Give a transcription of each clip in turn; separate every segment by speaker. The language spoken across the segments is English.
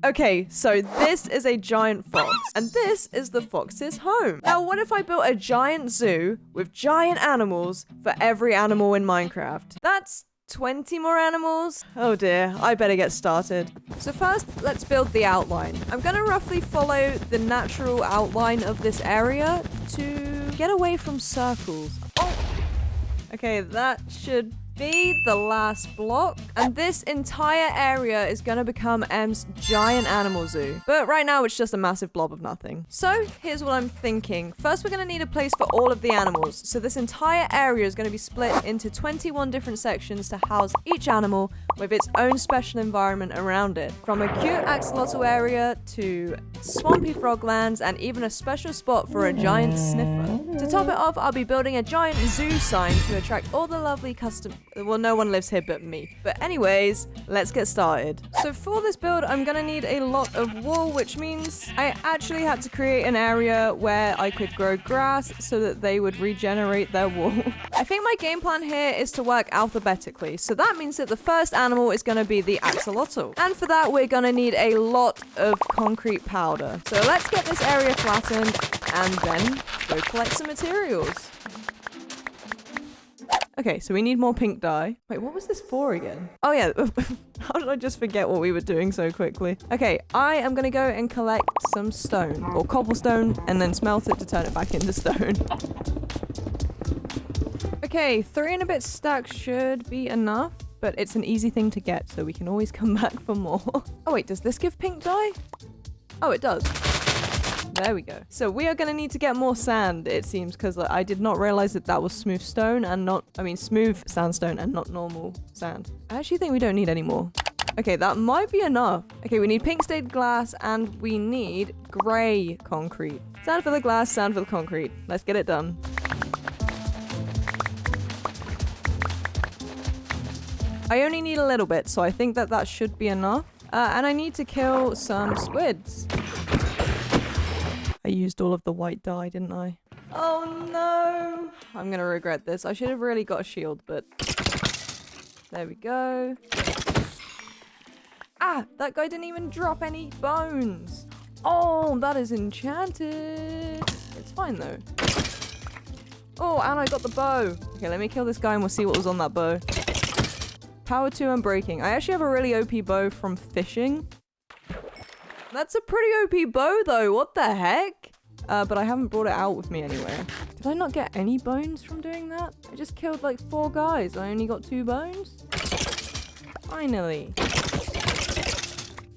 Speaker 1: Okay, so this is a giant fox, and this is the fox's home. Now, what if I built a giant zoo with giant animals for every animal in Minecraft? That's 20 more animals? Oh dear, I better get started. So first, let's build the outline. I'm gonna roughly follow the natural outline of this area to get away from circles. Oh! Okay, that should be the last block, and this entire area is gonna become M's giant animal zoo. But right now it's just a massive blob of nothing. So here's what I'm thinking. First, we're gonna need a place for all of the animals. So this entire area is gonna be split into 21 different sections to house each animal with its own special environment around it. From a cute axolotl area to swampy froglands and even a special spot for a giant sniffer. To top it off, I'll be building a giant zoo sign to attract all the lovely well, no one lives here but me. But anyways, let's get started. So for this build, I'm gonna need a lot of wool, which means I actually had to create an area where I could grow grass so that they would regenerate their wool. I think my game plan here is to work alphabetically. So that means that the first animal is gonna be the axolotl. And for that, we're gonna need a lot of concrete powder. So let's get this area flattened and then go collect some materials. Okay, so we need more pink dye. Wait, what was this for again? Oh yeah, how did I just forget what we were doing so quickly? Okay, I am gonna go and collect some stone, or cobblestone, and then smelt it to turn it back into stone. Okay, 3 and a bit stacks should be enough, but it's an easy thing to get, so we can always come back for more. Oh wait, does this give pink dye? Oh, it does. There we go. So we are going to need to get more sand, it seems, because I did not realize that that was smooth stone and not, smooth sandstone and not normal sand. I actually think we don't need any more. Okay, that might be enough. Okay, we need pink stained glass and we need gray concrete. Sand for the glass, sand for the concrete. Let's get it done. I only need a little bit, so I think that that should be enough. And I need to kill some squids. I used all of the white dye, didn't I? Oh no! I'm gonna regret this. I should have really got a shield, but... There we go. Ah! That guy didn't even drop any bones! Oh, that is enchanted! It's fine though. Oh, and I got the bow! Okay, let me kill this guy and we'll see what was on that bow. Power 2 and breaking. I actually have a really OP bow from fishing. That's a pretty OP bow though, what the heck? But I haven't brought it out with me anywhere. Did I not get any bones from doing that? I just killed like 4 guys. I only got 2 bones? Finally.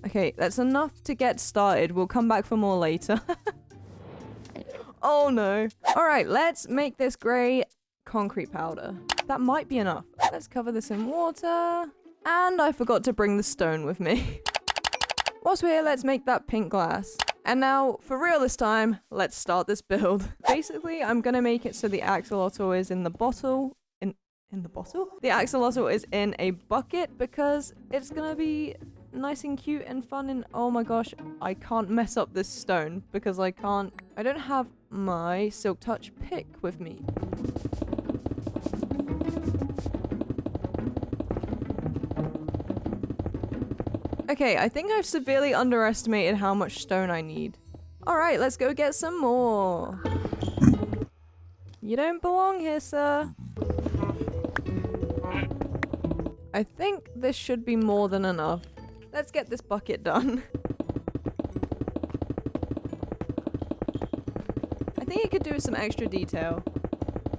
Speaker 1: Okay, that's enough to get started. We'll come back for more later. Oh no. Alright, let's make this grey concrete powder. That might be enough. Let's cover this in water. And I forgot to bring the stone with me. Whilst we're here, let's make that pink glass. And now, for real this time, let's start this build. Basically, I'm gonna make it so the axolotl is in the bottle. In the bottle? The axolotl is in a bucket because it's gonna be nice and cute and fun and oh my gosh, I can't mess up this stone because I don't have my Silk Touch pick with me. Okay, I think I've severely underestimated how much stone I need. Alright, let's go get some more. You don't belong here, sir. I think this should be more than enough. Let's get this bucket done. I think it could do with some extra detail.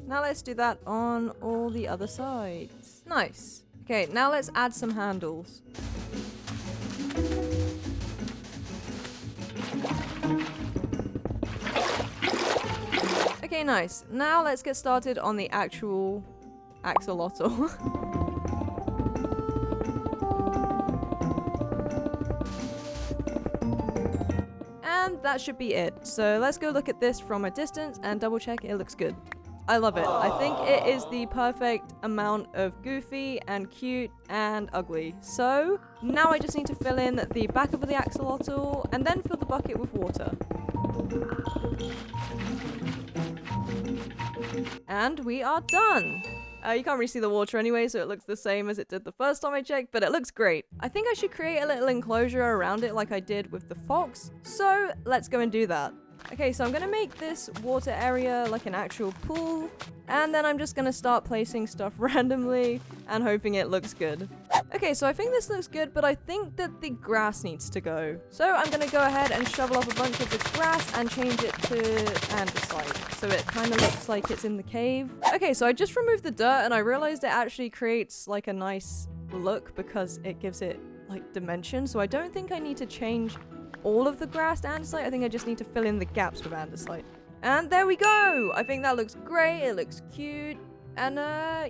Speaker 1: Now let's do that on all the other sides. Nice. Okay, now let's add some handles. Okay, nice. Now let's get started on the actual axolotl. And that should be it. So let's go look at this from a distance and double check it looks good. I love it. I think it is the perfect amount of goofy and cute and ugly. So now I just need to fill in the back of the axolotl and then fill the bucket with water. And we are done. You can't really see the water anyway, so it looks the same as it did the first time I checked, but it looks great. I think I should create a little enclosure around it like I did with the fox. So let's go and do that. Okay, so I'm gonna make this water area like an actual pool, and then I'm just gonna start placing stuff randomly and hoping it looks good. Okay, so I think this looks good, but I think that the grass needs to go. So I'm gonna go ahead and shovel up a bunch of the grass and change it to andesite, so it kind of looks like it's in the cave. Okay, so I just removed the dirt and I realized it actually creates like a nice look because it gives it like dimension, so I don't think I need to change all of the grass to andesite. I think I just need to fill in the gaps with andesite. And there we go! I think that looks great, it looks cute. And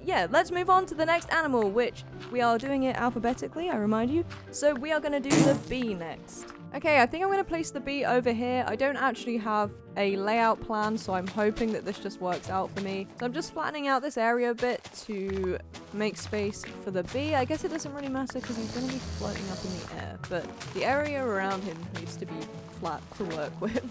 Speaker 1: yeah, let's move on to the next animal, which we are doing it alphabetically, I remind you. So we are gonna do the bee next. Okay, I think I'm gonna place the bee over here. I don't actually have a layout plan, so I'm hoping that this just works out for me. So I'm just flattening out this area a bit to make space for the bee. I guess it doesn't really matter because he's gonna be floating up in the air, but the area around him needs to be flat to work with.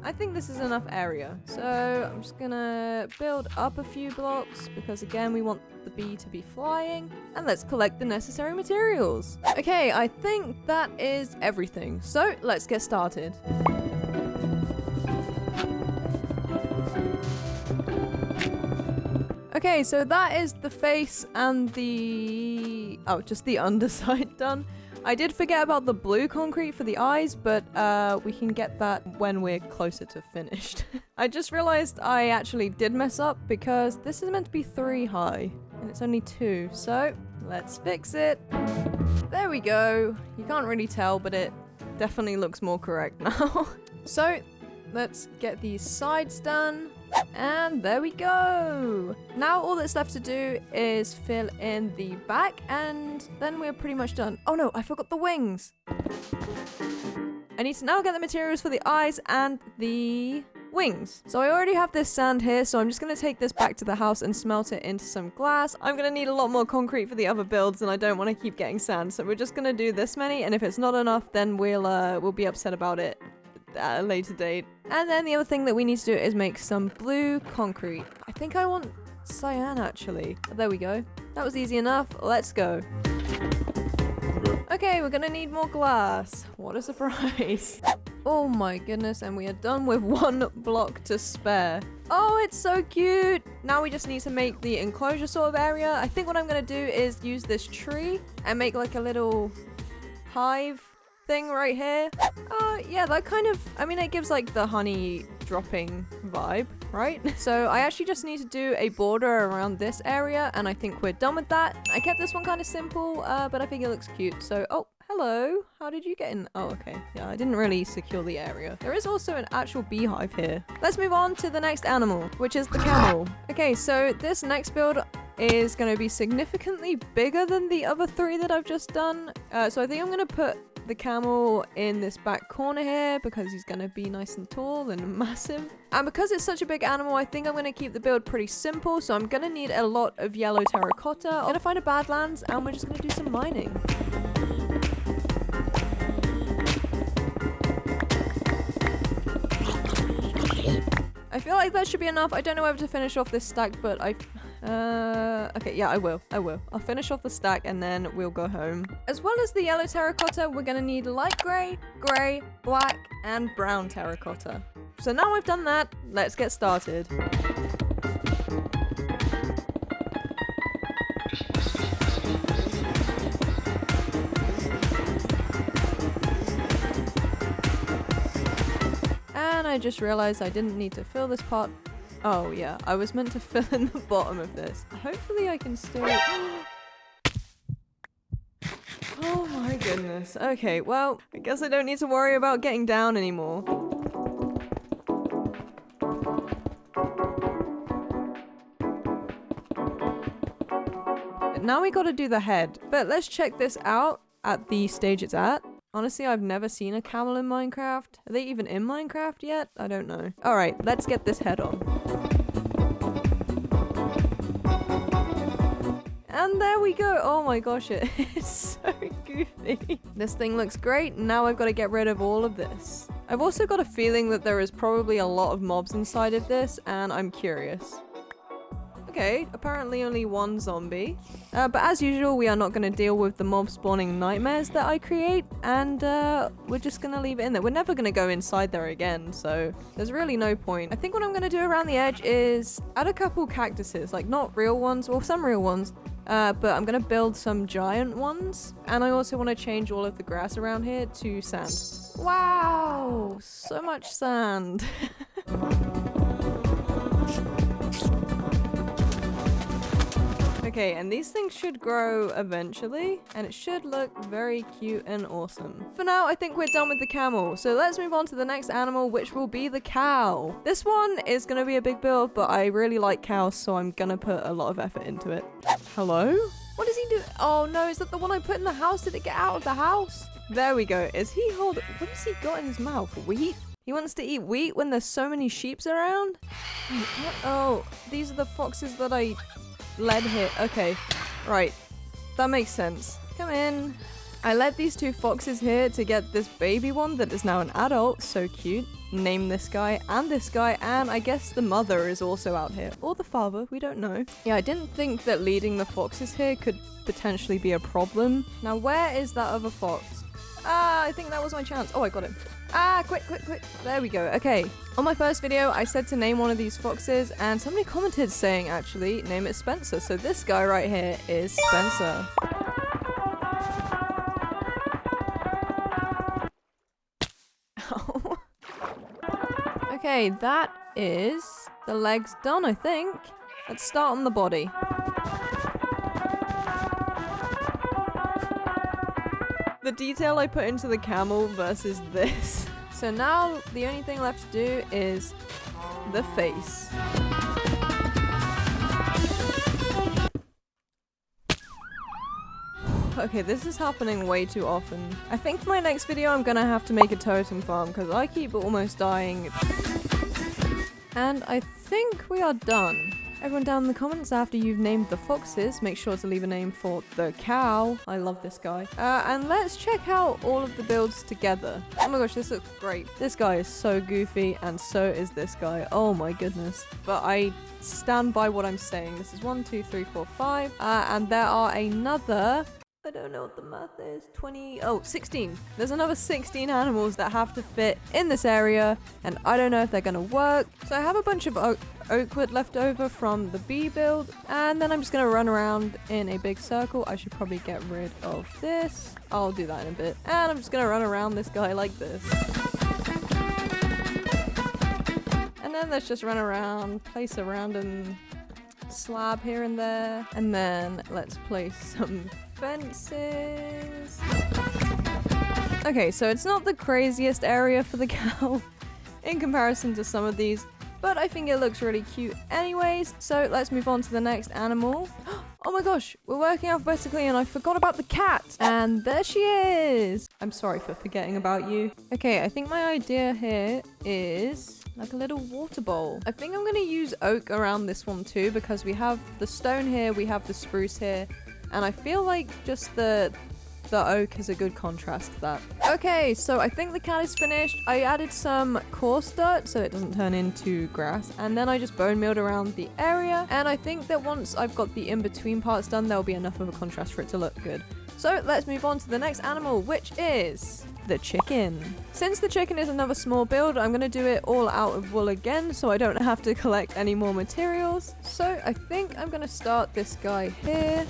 Speaker 1: I think this is enough area. So I'm just gonna build up a few blocks because again, we want the bee to be flying, and let's collect the necessary materials. Okay, I think that is everything. So let's get started. Okay, so that is the face and just the underside done. I did forget about the blue concrete for the eyes, but we can get that when we're closer to finished. I just realized I actually did mess up because this is meant to be 3 high and it's only 2, so let's fix it. There we go. You can't really tell, but it definitely looks more correct now. So let's get these sides done. And there we go! Now all that's left to do is fill in the back and then we're pretty much done. Oh no, I forgot the wings! I need to now get the materials for the eyes and the wings. So I already have this sand here, so I'm just going to take this back to the house and smelt it into some glass. I'm going to need a lot more concrete for the other builds and I don't want to keep getting sand, so we're just going to do this many, and if it's not enough then we'll be upset about it at a later date. And then the other thing that we need to do is make some blue concrete. I think I want cyan actually. But there we go. That was easy enough. Let's go. Okay, we're gonna need more glass. What a surprise. Oh my goodness, and we are done with 1 block to spare. Oh, it's so cute. Now we just need to make the enclosure sort of area. I think what I'm gonna do is use this tree and make like a little hive thing right here. Yeah, that kind of, I mean, it gives like the honey dropping vibe, right? So I actually just need to do a border around this area and I think we're done with that. I kept this one kind of simple, but I think it looks cute. So, oh, hello. How did you get in? Oh, okay. Yeah, I didn't really secure the area. There is also an actual beehive here. Let's move on to the next animal, which is the camel. Okay, so this next build is going to be significantly bigger than the other 3 that I've just done. So I think I'm going to put the camel in this back corner here because he's going to be nice and tall and massive. And because it's such a big animal, I think I'm going to keep the build pretty simple. So I'm going to need a lot of yellow terracotta. I'm going to find a badlands and we're just going to do some mining. I feel like that should be enough. I don't know whether to finish off this stack, but okay, yeah, I will. I'll finish off the stack and then we'll go home. As well as the yellow terracotta, we're gonna need light grey, grey, black, and brown terracotta. So now we've done that, let's get started. And I just realized I didn't need to fill this pot. Oh yeah, I was meant to fill in the bottom of this. Hopefully I can still... Oh my goodness. Okay, well, I guess I don't need to worry about getting down anymore. Now we gotta do the head. But let's check this out at the stage it's at. Honestly, I've never seen a camel in Minecraft. Are they even in Minecraft yet? I don't know. Alright, let's get this head on. And there we go. Oh my gosh, it is so goofy. This thing looks great. Now I've got to get rid of all of this. I've also got a feeling that there is probably a lot of mobs inside of this, and I'm curious. Okay, apparently only one zombie. But as usual, we are not going to deal with the mob spawning nightmares that I create, and we're just going to leave it in there. We're never going to go inside there again, so there's really no point. I think what I'm going to do around the edge is add a couple cactuses, like not real ones, well, some real ones, but I'm going to build some giant ones, and I also want to change all of the grass around here to sand. Wow, so much sand. Okay, and these things should grow eventually, and it should look very cute and awesome. For now, I think we're done with the camel, so let's move on to the next animal, which will be the cow. This one is gonna be a big build, but I really like cows, so I'm gonna put a lot of effort into it. Hello? What does he do? Oh no, is that the one I put in the house? Did it get out of the house? There we go. Is he holding, what has he got in his mouth? Wheat? He wants to eat wheat when there's so many sheeps around? Wait, what? Oh, these are the foxes that I led here. Okay, right. That makes sense. Come in. I led these two foxes here to get this baby one that is now an adult. So cute. Name this guy, and I guess the mother is also out here. Or the father, we don't know. Yeah, I didn't think that leading the foxes here could potentially be a problem. Now, where is that other fox? Ah, I think that was my chance. Oh, I got him. Ah, quick. There we go. Okay. On my first video, I said to name one of these foxes, and somebody commented saying, actually, name it Spencer. So this guy right here is Spencer. Okay, that is the legs done, I think. Let's start on the body. The detail I put into the camel versus this. So now the only thing left to do is the face. Okay, this is happening way too often. I think for my next video I'm gonna have to make a totem farm because I keep almost dying. And I think we are done. Everyone down in the comments, after you've named the foxes, make sure to leave a name for the cow. I love this guy. And let's check out all of the builds together. Oh my gosh, this looks great. This guy is so goofy, and so is this guy. Oh my goodness. But I stand by what I'm saying. This is 1, 2, 3, 4, 5. And there are another... I don't know what the math is. 16. There's another 16 animals that have to fit in this area, and I don't know if they're gonna work. So I have a bunch of oak wood left over from the bee build, and then I'm just gonna run around in a big circle. I should probably get rid of this. I'll do that in a bit. And I'm just gonna run around this guy like this. And then let's just run around, place a random slab here and there, and then let's place some fences. Okay, so it's not the craziest area for the cow in comparison to some of these, but I think it looks really cute anyways. So let's move on to the next animal. Oh my gosh, we're working alphabetically and I forgot about the cat. And there she is. I'm sorry for forgetting about you. Okay, I think my idea here is like a little water bowl. I think I'm gonna use oak around this one too, because we have the stone here, we have the spruce here, and I feel like just the oak is a good contrast to that. Okay, so I think the cat is finished. I added some coarse dirt so it doesn't turn into grass, and then I just bone milled around the area, and I think that once I've got the in-between parts done, there'll be enough of a contrast for it to look good. So let's move on to the next animal, which is the chicken. Since the chicken is another small build, I'm going to do it all out of wool again so I don't have to collect any more materials. So I think I'm going to start this guy here.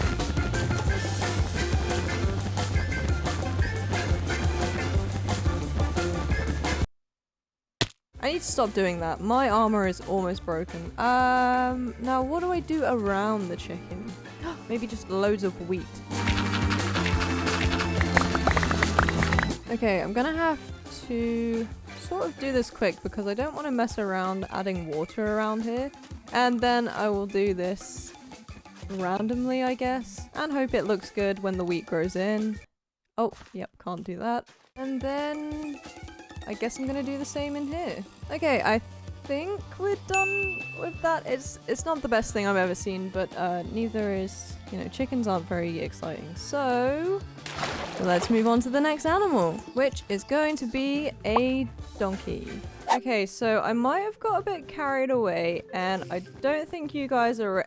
Speaker 1: I need to stop doing that. My armor is almost broken. Now what do I do around the chicken? Maybe just loads of wheat. Okay, I'm gonna have to sort of do this quick because I don't want to mess around adding water around here. And then I will do this randomly, I guess, and hope it looks good when the wheat grows in. Oh, yep, can't do that. And then I guess I'm gonna do the same in here. Okay, I think we're done with that. It's not the best thing I've ever seen, but neither is, chickens aren't very exciting. So let's move on to the next animal, which is going to be a donkey. Okay, so I might have got a bit carried away, and I don't think you guys are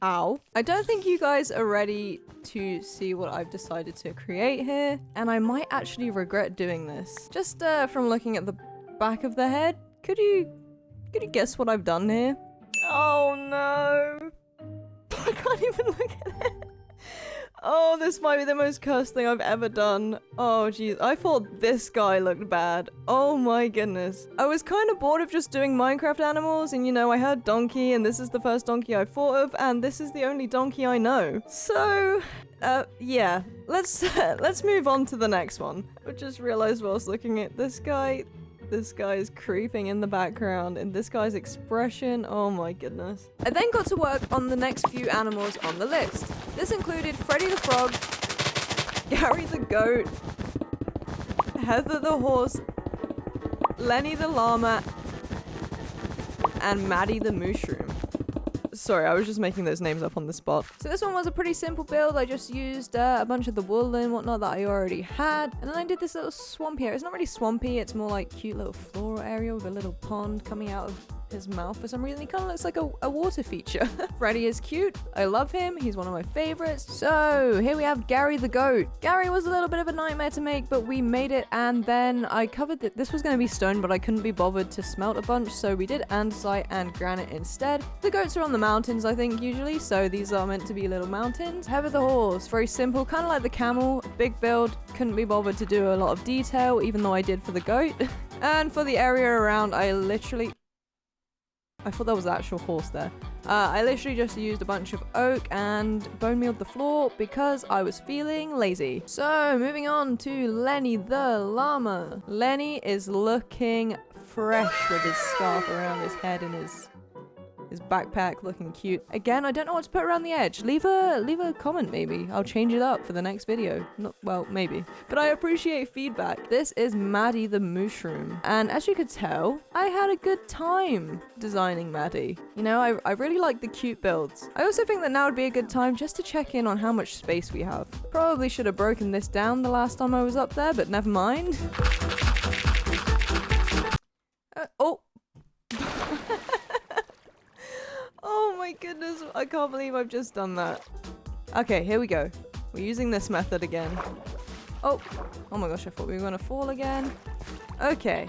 Speaker 1: Ow. I don't think you guys are ready to see what I've decided to create here, and I might actually regret doing this. Just from looking at the back of the head, could you guess what I've done here? Oh no. I can't even look at it. Oh, this might be the most cursed thing I've ever done. Oh, jeez. I thought this guy looked bad. Oh my goodness. I was kind of bored of just doing Minecraft animals, and you know, I heard donkey, and this is the first donkey I thought of, and this is the only donkey I know. So, yeah. Let's move on to the next one. I just realized while I was looking at this guy is creeping in the background, and this guy's expression, oh my goodness. I then got to work on the next few animals on the list. This included Freddy the Frog, Gary the Goat, Heather the Horse, Lenny the Llama, and Maddie the Mushroom. Sorry, I was just making those names up on the spot. So this one was a pretty simple build. I just used a bunch of the wool and whatnot that I already had. And then I did this little swamp here. It's not really swampy. It's more like cute little floral area with a little pond coming out of his mouth for some reason. He kind of looks like a water feature. Freddy is cute. I love him. He's one of my favorites. So here we have Gary the Goat. Gary was a little bit of a nightmare to make, but we made it. And then I covered that this was going to be stone, but I couldn't be bothered to smelt a bunch. So we did andesite and granite instead. The goats are on the mountains, I think, usually. So these are meant to be little mountains. Heather the Horse. Very simple, kind of like the camel. Big build. Couldn't be bothered to do a lot of detail, even though I did for the goat. And for the area around, I thought that was the actual horse there. I literally just used a bunch of oak and bone mealed the floor because I was feeling lazy. So moving on to Lenny the Llama. Lenny is looking fresh with his scarf around his head and his backpack looking cute. Again, I don't know what to put around the edge. Leave a comment maybe. I'll change it up for the next video. Well, maybe. But I appreciate feedback. This is Maddie the Mushroom. And as you could tell, I had a good time designing Maddie. You know, I really like the cute builds. I also think that now would be a good time just to check in on how much space we have. Probably should have broken this down the last time I was up there, but never mind. Oh. Oh my goodness, I can't believe I've just done that. Okay, here we go. We're using this method again. Oh my gosh, I thought we were gonna fall again. Okay,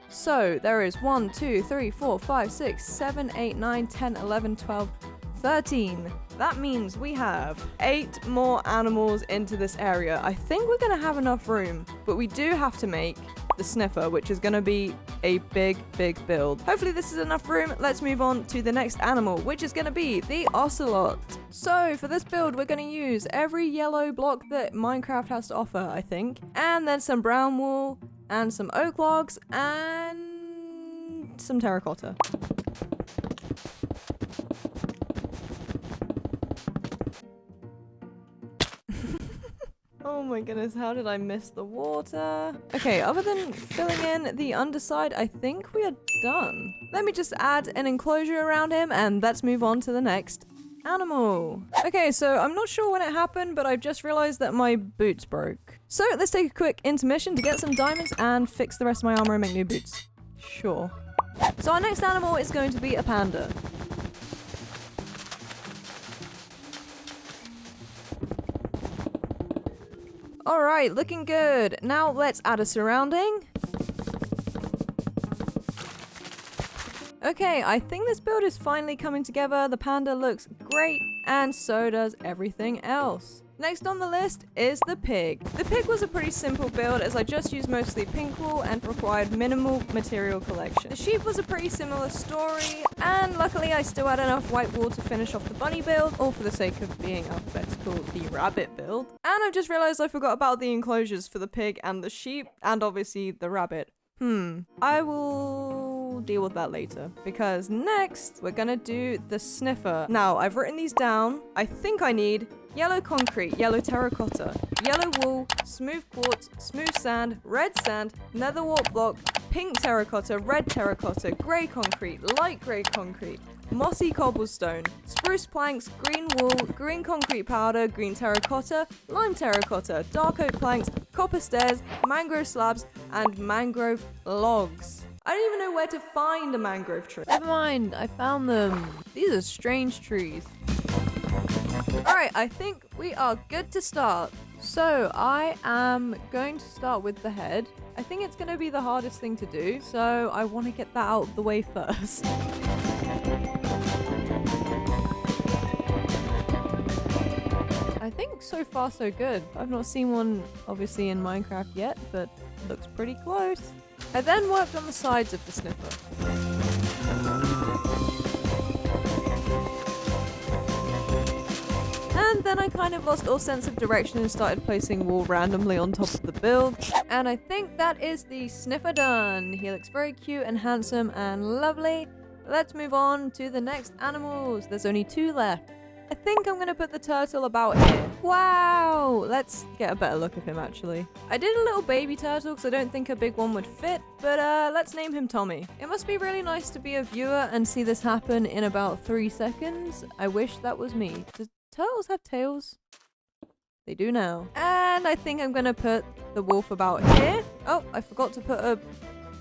Speaker 1: so there is 1, 2, 3, 4, 5, 6, 7, 8, 9, 10, 11, 12, 13. That means we have 8 more animals into this area. I think we're gonna have enough room, but we do have to make the sniffer, which is gonna be a big build. Hopefully this is enough room. Let's move on to the next animal, which is gonna be the ocelot. So for this build, we're gonna use every yellow block that Minecraft has to offer, I think, and then some brown wool and some oak logs and some terracotta. Oh my goodness, how did I miss the water? Okay, other than filling in the underside, I think we are done. Let me just add an enclosure around him and let's move on to the next animal. Okay, so I'm not sure when it happened, but I've just realized that my boots broke. So let's take a quick intermission to get some diamonds and fix the rest of my armor and make new boots. Sure. So our next animal is going to be a panda. Alright, looking good. Now let's add a surrounding. Okay, I think this build is finally coming together. The panda looks great, and so does everything else. Next on the list is the pig. The pig was a pretty simple build as I just used mostly pink wool and required minimal material collection. The sheep was a pretty similar story, and luckily I still had enough white wool to finish off the bunny build, all for the sake of being alphabetical, the rabbit build. And I've just realized I forgot about the enclosures for the pig and the sheep, and obviously the rabbit. I will deal with that later, because next we're gonna do the sniffer. Now, I've written these down. I think I need yellow concrete, yellow terracotta, yellow wool, smooth quartz, smooth sand, red sand, nether wart block, pink terracotta, red terracotta, grey concrete, light grey concrete, mossy cobblestone, spruce planks, green wool, green concrete powder, green terracotta, lime terracotta, dark oak planks, copper stairs, mangrove slabs, and mangrove logs. I don't even know where to find a mangrove tree. Never mind, I found them. These are strange trees. Alright, I think we are good to start. So I am going to start with the head. I think it's going to be the hardest thing to do, so I want to get that out of the way first. I think so far so good. I've not seen one obviously in Minecraft yet, but looks pretty close. I then worked on the sides of the sniffer. And then I kind of lost all sense of direction and started placing wool randomly on top of the build. And I think that is the sniffer done. He looks very cute and handsome and lovely. Let's move on to the next animals. There's only 2 left. I think I'm going to put the turtle about here. Wow! Let's get a better look of him, actually. I did a little baby turtle because I don't think a big one would fit, but let's name him Tommy. It must be really nice to be a viewer and see this happen in about 3 seconds. I wish that was me. Do turtles have tails? They do now. And I think I'm going to put the wolf about here. Oh, I forgot to put a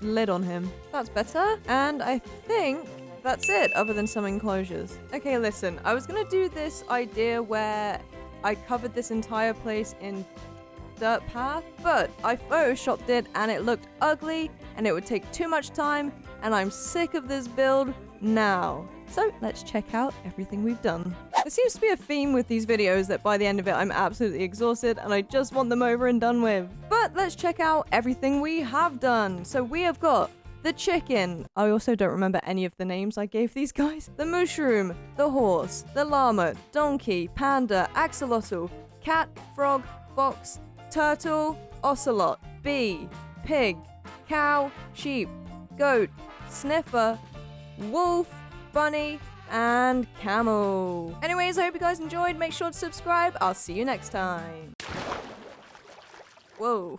Speaker 1: lid on him. That's better. And I think that's it, other than some enclosures. Okay, listen, I was gonna do this idea where I covered this entire place in dirt path, but I photoshopped it and it looked ugly and it would take too much time, and I'm sick of this build now. So let's check out everything we've done. There seems to be a theme with these videos that by the end of it I'm absolutely exhausted and I just want them over and done with. But let's check out everything we have done. So we have got the chicken. I also don't remember any of the names I gave these guys. The mushroom, the horse, the llama, donkey, panda, axolotl, cat, frog, fox, turtle, ocelot, bee, pig, cow, sheep, goat, sniffer, wolf, bunny, and camel. Anyways, I hope you guys enjoyed. Make sure to subscribe. I'll see you next time. Whoa.